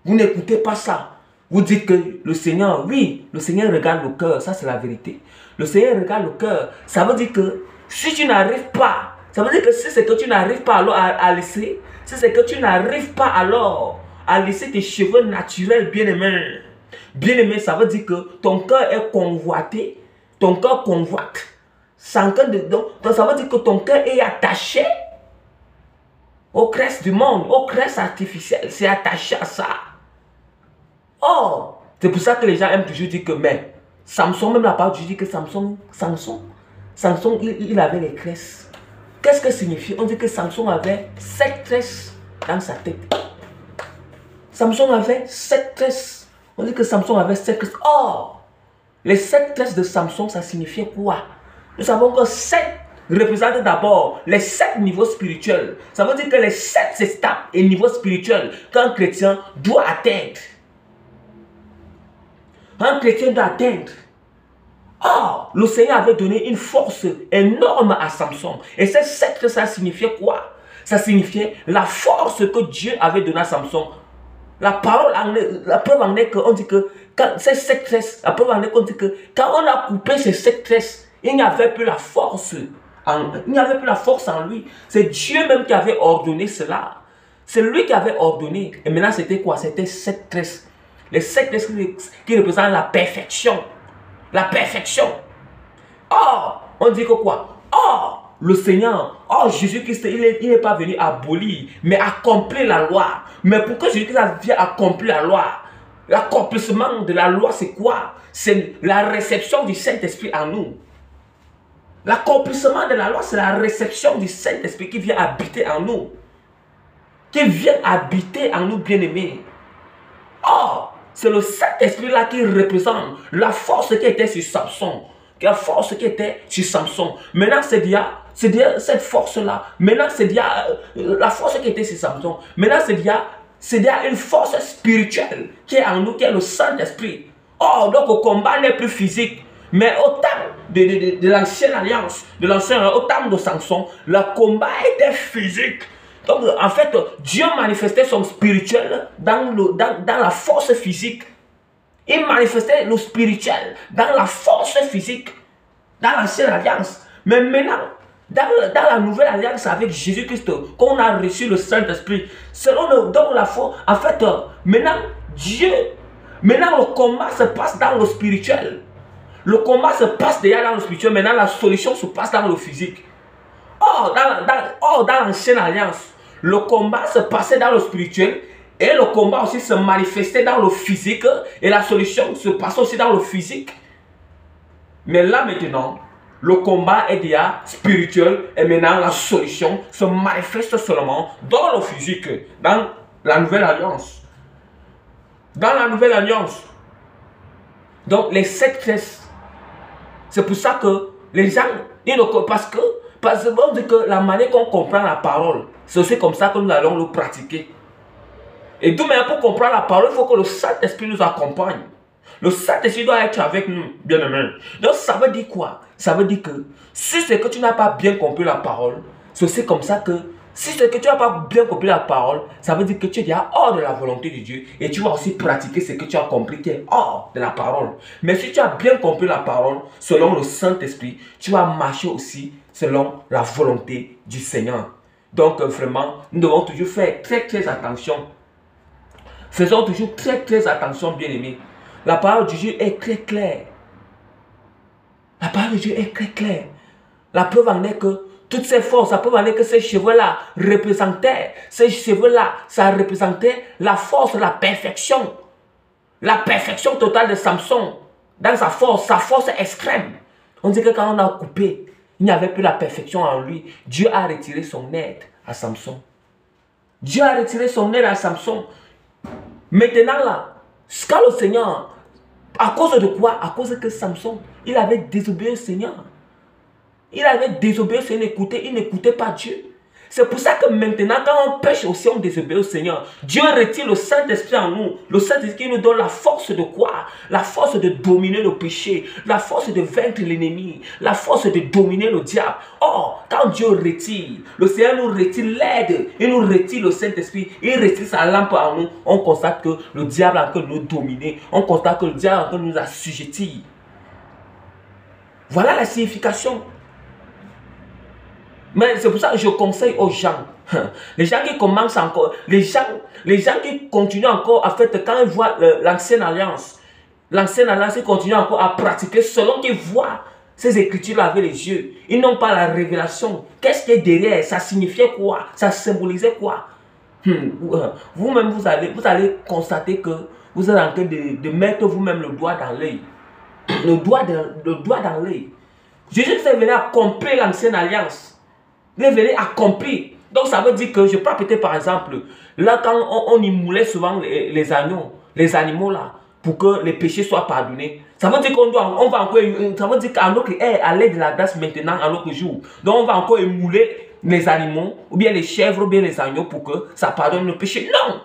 Vous n'écoutez pas ça. Vous dites que le Seigneur, oui, le Seigneur regarde le cœur. Ça, c'est la vérité. Le Seigneur regarde le cœur. Ça veut dire que si tu n'arrives pas, ça veut dire que si c'est que tu n'arrives pas alors à laisser, si c'est que tu n'arrives pas alors à laisser tes cheveux naturels bien-aimés. Bien-aimé, ça veut dire que ton cœur est convoité. Ton cœur convoite. Donc ça veut dire que ton cœur est attaché aux cresses du monde, aux cresses artificielles. C'est attaché à ça. Oh, c'est pour ça que les gens aiment toujours dire que, mais Samson, même la parole, je dis que Samson, il avait les tresses. Qu'est-ce que signifie? On dit que Samson avait 7 tresses dans sa tête. Samson avait 7 tresses. On dit que Samson avait 7 tresses. Oh, les 7 tresses de Samson, ça signifiait quoi? Nous savons que 7 représente d'abord les 7 niveaux spirituels. Ça veut dire que les 7 étapes et niveaux spirituels qu'un chrétien doit atteindre. Un chrétien doit atteindre. Oh, le Seigneur avait donné une force énorme à Samson. Et ces 7 ça signifiait quoi? Ça signifiait la force que Dieu avait donnée à Samson. La preuve en est qu'on dit que quand ces 7 tresses, la preuve en est qu'on dit que quand on a coupé ces 7 tresses, il n'y avait plus la force. Il n'y avait plus la force en lui. C'est Dieu même qui avait ordonné cela. C'est lui qui avait ordonné. Et maintenant, c'était quoi? C'était 7 tresses. Les 7 tresses qui représentent la perfection. La perfection. Oh, on dit que quoi? Oh, le Seigneur, oh, Jésus-Christ, il n'est pas venu abolir, mais accomplir la loi. Mais pourquoi Jésus-Christ vient accomplir la loi? L'accomplissement de la loi, c'est quoi? C'est la réception du Saint-Esprit en nous. L'accomplissement de la loi, c'est la réception du Saint-Esprit qui vient habiter en nous. qui vient habiter en nous, bien-aimés. Or, c'est le Saint-Esprit-là qui représente la force qui était sur Samson. La force qui était sur Samson. Maintenant, c'est déjà cette force-là. Maintenant, c'est déjà la force qui était sur Samson. Maintenant, c'est déjà une force spirituelle qui est en nous, qui est le Saint-Esprit. Or, donc, le combat n'est plus physique. Mais au temps de l'ancienne alliance, au temps de Samson, le combat était physique. Donc, en fait, Dieu manifestait son spirituel dans la force physique. Il manifestait le spirituel dans la force physique, dans l'ancienne alliance. Mais maintenant, dans la nouvelle alliance avec Jésus-Christ, qu'on a reçu le Saint-Esprit, selon la foi, en fait, maintenant, le combat se passe dans le spirituel. Le combat se passe déjà dans le spirituel, maintenant la solution se passe dans le physique. Or, dans l'ancienne alliance, le combat se passait dans le spirituel et le combat aussi se manifestait dans le physique et la solution se passe aussi dans le physique. Mais là maintenant, le combat est déjà spirituel et maintenant la solution se manifeste seulement dans le physique, dans la nouvelle alliance. Dans la nouvelle alliance. Donc les 7 classes. C'est pour ça que les gens, parce qu'on dit que la manière qu'on comprend la parole, c'est aussi comme ça que nous allons le pratiquer. Et d'où même pour comprendre la parole, il faut que le Saint-Esprit nous accompagne. Le Saint-Esprit doit être avec nous, bien aimés. Donc ça veut dire quoi? Ça veut dire que si c'est que tu n'as pas bien compris la parole, c'est aussi comme ça que si c'est que tu n'as pas bien compris la parole, ça veut dire que tu es déjà hors de la volonté de Dieu et tu vas aussi pratiquer ce que tu as compris qui est hors de la parole. Mais si tu as bien compris la parole selon le Saint-Esprit, tu vas marcher aussi selon la volonté du Seigneur. Donc vraiment, nous devons toujours faire très très attention. Faisons toujours très très attention, bien-aimés. La parole de Dieu est très claire. La parole de Dieu est très claire. La preuve en est que toutes ces forces, la preuve en est que ces cheveux-là représentaient, ça représentait la force, la perfection totale de Samson. Dans sa force extrême. On dit que quand on a coupé, il n'y avait plus la perfection en lui. Dieu a retiré son aide à Samson. Dieu a retiré son aide à Samson. Maintenant là, quand le Seigneur, à cause de quoi? À cause que Samson, il avait désobéi au Seigneur. Il avait désobéi au Seigneur, il n'écoutait pas Dieu. C'est pour ça que maintenant, quand on pêche aussi, on désobéit au Seigneur. Dieu retire le Saint-Esprit en nous. Le Saint-Esprit nous donne la force de quoi? La force de dominer le péché. La force de vaincre l'ennemi. La force de dominer le diable. Or, quand Dieu retire, le Seigneur nous retire l'aide. Il nous retire le Saint-Esprit. Il retire sa lampe en nous. On constate que le diable a encore nous dominer. On constate que le diable a encore nous assujettir. Voilà la signification. Mais c'est pour ça que je conseille aux gens, les gens qui commencent encore, les gens qui continuent encore, en fait, quand ils voient l'ancienne alliance, ils continuent encore à pratiquer selon qu'ils voient ces écritures avec les yeux. Ils n'ont pas la révélation. Qu'est-ce qui est derrière? Ça signifiait quoi? Ça symbolisait quoi? Vous-même, vous allez constater que vous êtes en train de mettre vous-même le doigt dans l'œil. Le doigt dans l'œil. Jésus est venu accomplir l'ancienne alliance. Il est venu accomplir. Donc ça veut dire que, je peux répéter par exemple, là quand on immoulait souvent les animaux là, pour que les péchés soient pardonnés, ça veut dire ça veut dire qu'à notre ère, à l'aide de la grâce maintenant, à notre jour, donc on va encore immouler les animaux, ou bien les chèvres, ou bien les agneaux pour que ça pardonne le péché. Non!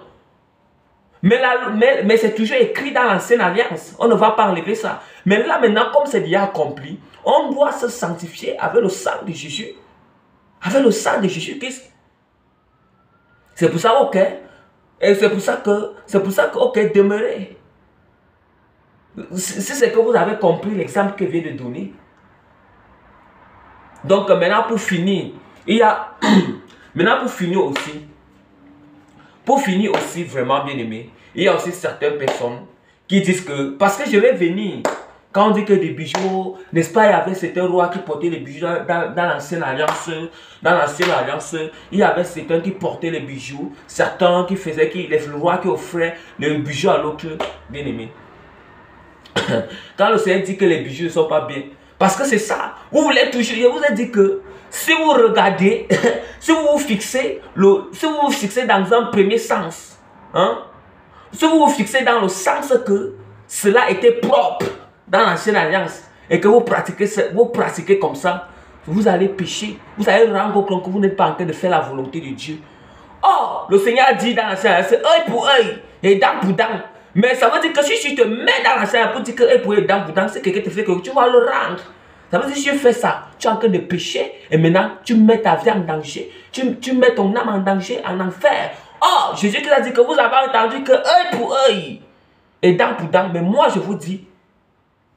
Mais c'est toujours écrit dans l'ancienne alliance. On ne va pas enlever ça. Mais là maintenant, comme c'est déjà accompli, on doit se sanctifier avec le sang de Jésus. Avec le sang de Jésus-Christ. C'est pour ça, ok. Et c'est pour ça que, ok, demeurez. Si c'est que vous avez compris l'exemple que je viens de donner. Donc maintenant, pour finir, il y a... maintenant, pour finir aussi, vraiment bien aimé, il y a aussi certaines personnes qui disent que, parce que je vais venir... Quand on dit que des bijoux, n'est-ce pas, il y avait certains rois qui portaient les bijoux dans l'ancienne alliance. Dans l'ancienne alliance, il y avait certains qui portaient les bijoux, certains qui faisaient, les rois qui offraient les bijoux à l'autre bien-aimé. Quand le Seigneur dit que les bijoux ne sont pas bien, parce que c'est ça, vous voulez toujours, je vous ai dit que Si vous regardez, si vous vous fixez dans un premier sens, hein, si vous vous fixez dans le sens que cela était propre dans l'ancienne alliance et que vous pratiquez comme ça, vous allez pécher. Vous allez rendre compte que vous n'êtes pas en train de faire la volonté de Dieu. Or, le Seigneur dit dans l'ancienne alliance, œil pour œil et dent pour dent. Mais ça veut dire que si tu te mets dans l'ancienne alliance pour dire que œil pour œil, dent pour dent, c'est quelqu'un te fait que tu vas le rendre. Ça veut dire que si tu fais ça, tu es en train de pécher et maintenant tu mets ta vie en danger. Tu mets ton âme en danger, en enfer. Or, Jésus-Christ a dit que vous avez entendu que œil pour œil et dent pour dent. Mais moi je vous dis,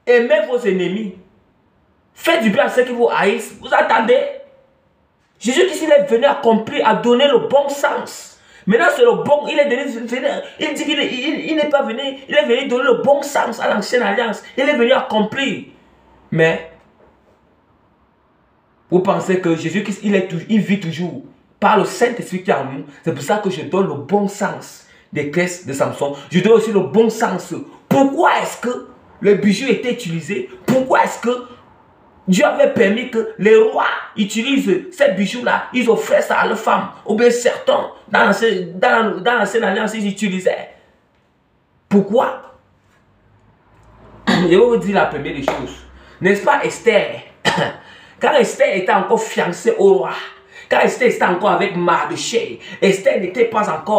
aimez vos ennemis. Faites du bien à ceux qui vous haïssent. Vous attendez? Jésus-Christ il est venu accomplir, à donner le bon sens. Maintenant c'est le bon, il dit qu'il n'est pas venu, il est venu donner le bon sens à l'ancienne alliance. Il est venu accomplir. Mais vous pensez que Jésus-Christ, il vit toujours par le Saint-Esprit qui est en nous. C'est pour ça que je donne le bon sens des caisses de Samson. Je donne aussi le bon sens. Pourquoi est-ce que le bijou était utilisé? Pourquoi est-ce que Dieu avait permis que les rois utilisent ces bijoux-là? Ils offraient ça à leurs femmes. Ou bien certains, dans l'ancienne alliance, ils utilisaient. Pourquoi? Je vais vous dire la première des choses. N'est-ce pas Esther? Quand Esther était encore fiancée au roi, quand Esther était encore avec Mardochée, Esther n'était pas encore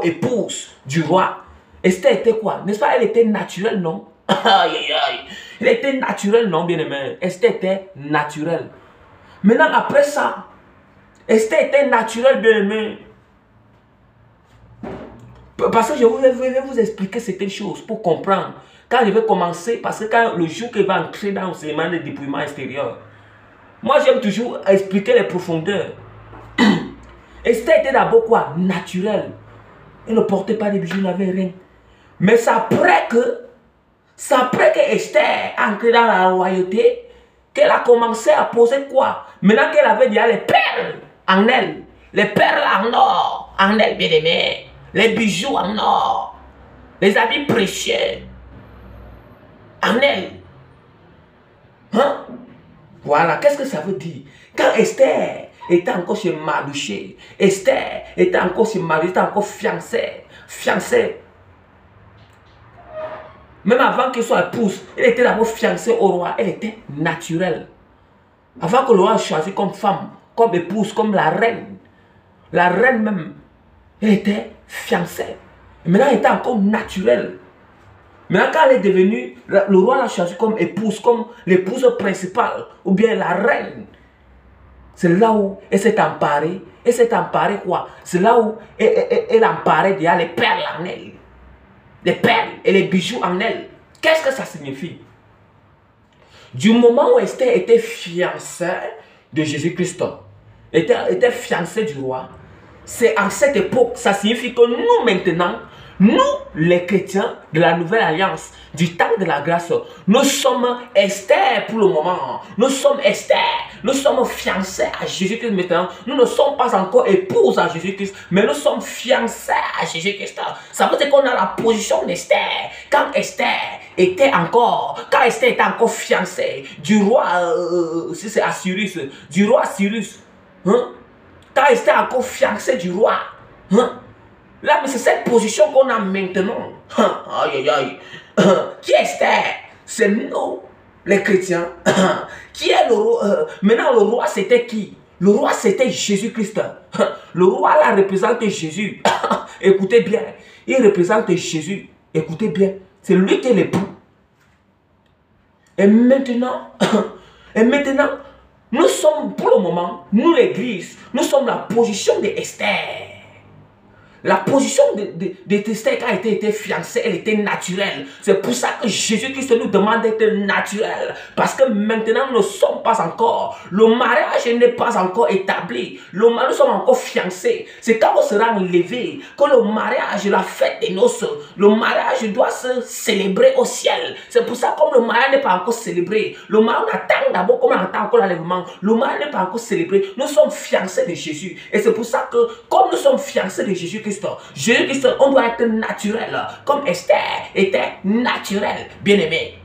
épouse du roi. Esther était quoi? N'est-ce pas? Elle était naturelle, non? Aïe, aïe, aïe. Elle était naturelle, non, bien aimé? Esther était naturelle. Maintenant, après ça, Esther était naturelle, bien aimé. Parce que je vais vous expliquer certaines choses pour comprendre. Quand je vais commencer, parce que quand le jour qu'il va entrer dans le séminaire de dépouillement extérieur, moi j'aime toujours expliquer les profondeurs. Esther était d'abord quoi? Naturelle. Elle ne portait pas de bijoux, elle n'avait rien. Mais c'est après que Esther entrée dans la royauté, qu'elle a commencé à poser quoi? Maintenant qu'elle avait déjà les perles en elle, les perles en or en elle, bien aimé, les bijoux en or, les habits précieux en elle. Hein? Voilà, qu'est-ce que ça veut dire? Quand Esther était encore chez Mardochée, Esther était encore chez Mardochée, était encore fiancée. Même avant qu'elle soit épouse, elle était d'abord fiancée au roi, elle était naturelle. Avant que le roi choisisse comme femme, comme épouse, comme la reine même, elle était fiancée. Et maintenant, elle était encore naturelle. Maintenant, quand elle est devenue, le roi l'a choisie comme épouse, comme l'épouse principale, ou bien la reine. C'est là où elle s'est emparée. Elle s'est emparée quoi? C'est là où elle emparait déjà les perles en elle. Les perles et les bijoux en elle. Qu'est-ce que ça signifie? Du moment où Esther était fiancée de Jésus-Christ, était fiancée du roi, c'est en cette époque, ça signifie que nous maintenant, nous les chrétiens de la nouvelle alliance, du temps de la grâce, nous sommes Esther pour le moment. Nous sommes Esther, nous sommes fiancés à Jésus-Christ maintenant. Nous ne sommes pas encore épouses à Jésus-Christ, mais nous sommes fiancés à Jésus-Christ. Ça veut dire qu'on a la position d'Esther. Quand Esther était encore fiancée du roi, si c'est Assyrus, du roi Cyrus, hein? Quand Esther encore fiancée du roi, hein? Là, mais c'est cette position qu'on a maintenant. Aïe, aïe, aïe. Qui est Esther? C'est nous, les chrétiens. Qui est le roi? Maintenant, le roi, c'était qui? Le roi, c'était Jésus-Christ. Le roi, là, représente Jésus. Écoutez bien. Il représente Jésus. Écoutez bien. C'est lui qui est l'époux. Et maintenant, nous sommes, pour le moment, nous, l'église, nous sommes la position d'Esther. La position d'Esther quand elle était fiancée, elle était naturelle. C'est pour ça que Jésus-Christ nous demande d'être naturel. Parce que maintenant, nous ne sommes pas encore. Le mariage n'est pas encore établi. Nous sommes encore fiancés. C'est quand on sera enlevé que le mariage, la fête des noces, le mariage doit se célébrer au ciel. C'est pour ça que comme le mariage n'est pas encore célébré, le mariage on attend d'abord comme on attend encore l'enlèvement. Le mariage n'est pas encore célébré. Nous sommes fiancés de Jésus. Et c'est pour ça que comme nous sommes fiancés de Jésus-Christ, on doit être naturel, comme Esther était naturelle, bien aimée.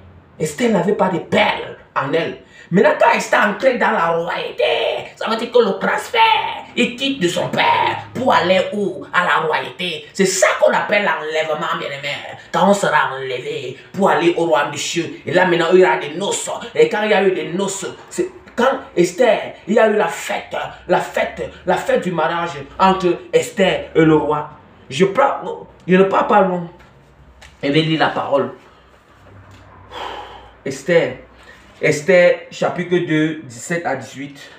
Esther n'avait pas de perles en elle. Maintenant, quand Esther est entrée dans la royauté, ça veut dire que le transfert, il quitte de son père pour aller où? À la royauté. C'est ça qu'on appelle l'enlèvement, bien-aimé. Quand on sera enlevé pour aller au royaume des cieux, et là maintenant, il y aura des noces. Et quand il y a eu des noces, c'est quand Esther, il y a eu la fête du mariage entre Esther et le roi. Je ne parle pas long. Je vais lire la parole. Esther, chapitre 2, 17 à 18.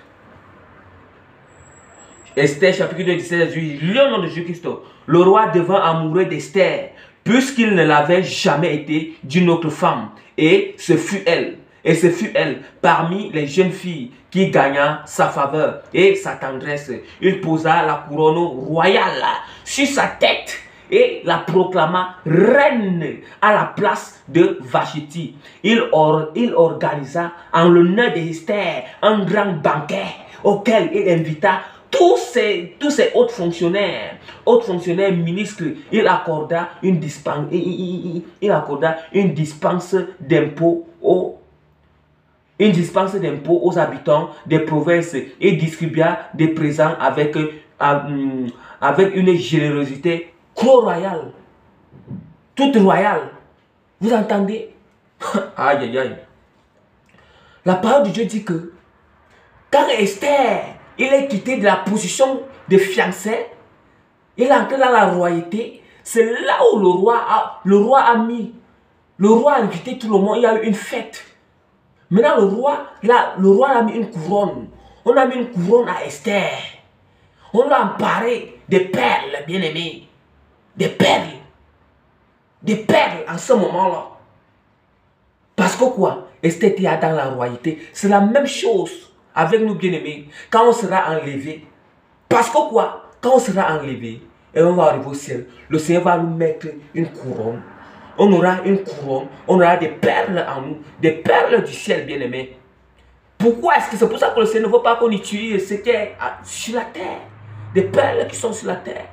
Esther, chapitre 2, 17 à 18. Lis au nom de Jésus-Christ. Le roi devint amoureux d'Esther, puisqu'il ne l'avait jamais été d'une autre femme. Et ce fut elle. Parmi les jeunes filles, qui gagna sa faveur et sa tendresse. Il posa la couronne royale sur sa tête et la proclama reine à la place de Vashti. Il organisa en l'honneur d'Esther un grand banquet auquel il invita tous ces hauts fonctionnaires ministres. Il accorda une dispense d'impôts aux habitants des provinces et distribua des présents avec une générosité royale, toute royale. Vous entendez? Aïe, aïe, aïe. La parole de Dieu dit que quand Esther, il est quitté de la position de fiancé, il est entré dans la royauté. C'est là où le roi a invité tout le monde. Il y a eu une fête. Maintenant, le roi a mis une couronne. On a mis une couronne à Esther. On l'a emparé des perles, bien-aimés. Des perles en ce moment-là. Parce que quoi? Esther était dans la royauté. C'est la même chose avec nous, bien-aimés. Quand on sera enlevé. Parce que quoi? Quand on sera enlevé et on va arriver au ciel, le Seigneur va nous mettre une couronne. On aura une couronne, on aura des perles en nous, des perles du ciel, bien-aimés. Pourquoi est-ce que c'est pour ça que le Seigneur ne veut pas qu'on utilise ce qui est sur la terre? Des perles qui sont sur la terre.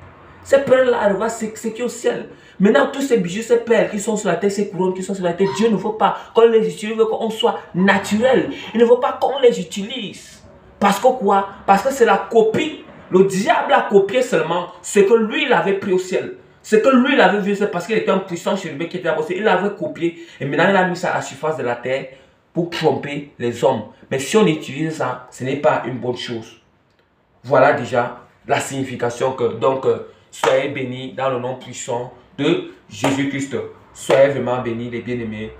Ces perles-là, elles vont séquer au ciel. Maintenant, tous ces bijoux, ces perles qui sont sur la terre, ces couronnes qui sont sur la terre, Dieu ne veut pas qu'on les utilise, il veut qu'on soit naturel. Il ne veut pas qu'on les utilise. Parce que quoi? Parce que c'est la copie. Le diable a copié seulement ce que lui, il avait pris au ciel. Ce que lui, il avait vu, c'est parce qu'il était un puissant chérubin qui était là-bas. Il avait copié. Et maintenant, il a mis ça à la surface de la terre pour tromper les hommes. Mais si on utilise ça, ce n'est pas une bonne chose. Voilà déjà la signification que, donc, soyez bénis dans le nom puissant de Jésus-Christ. Soyez vraiment bénis, les bien-aimés.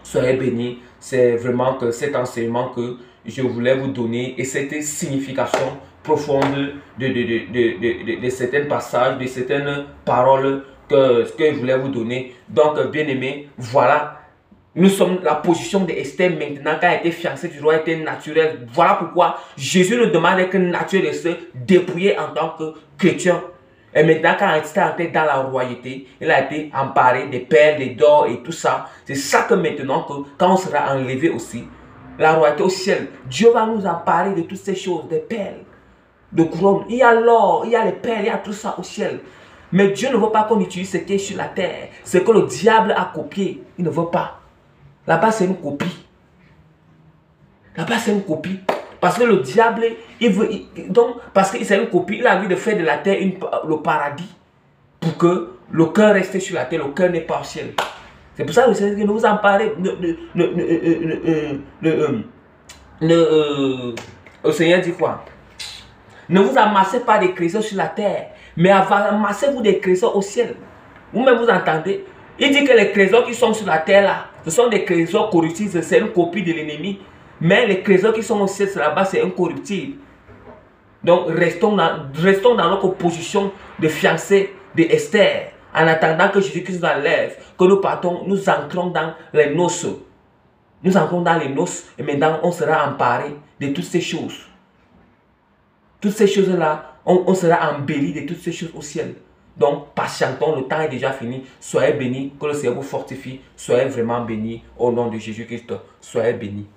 Soyez bénis. C'est vraiment que cet enseignement que je voulais vous donner et cette signification profonde de certains passages, de certaines paroles que je voulais vous donner. Donc, bien-aimés, voilà. Nous sommes la position d'Esther maintenant, quand elle était fiancée du roi, était naturelle. Voilà pourquoi Jésus nous demande que naturel de se dépouiller en tant que chrétien. Et maintenant, quand Esther est entrée dans la royauté, elle a été emparée des perles, des d'or et tout ça. C'est ça que maintenant, quand on sera enlevé aussi, la royauté au ciel, Dieu va nous emparer de toutes ces choses, des perles, de couronnes. Il y a l'or, il y a les perles, il y a tout ça au ciel. Mais Dieu ne veut pas qu'on utilise ce qui est sur la terre. Ce que le diable a copié, il ne veut pas. Là-bas, c'est une copie. Là-bas, c'est une copie. Parce que le diable, il veut. Donc, parce que c'est une copie, il a envie de faire de la terre le paradis. Pour que le cœur reste sur la terre, le cœur n'est pas au ciel. C'est pour ça que le Seigneur dit, ne vous emparez. Le Seigneur dit quoi? Ne vous amassez pas des trésors sur la terre, mais amassez-vous des trésors au ciel. Vous-même, vous entendez? Il dit que les trésors qui sont sur la terre là, ce sont des trésors corruptibles, c'est une copie de l'ennemi. Mais les trésors qui sont au ciel là-bas, c'est incorruptible. Donc restons dans notre position de fiancé d'Esther, en attendant que Jésus-Christ nous enlève, que nous partons, nous entrons dans les noces. Nous entrons dans les noces et maintenant on sera emparé de toutes ces choses. Toutes ces choses-là, on sera embelli de toutes ces choses au ciel. Donc, patientons, le temps est déjà fini. Soyez bénis, que le Seigneur vous fortifie. Soyez vraiment bénis au nom de Jésus-Christ. Soyez bénis.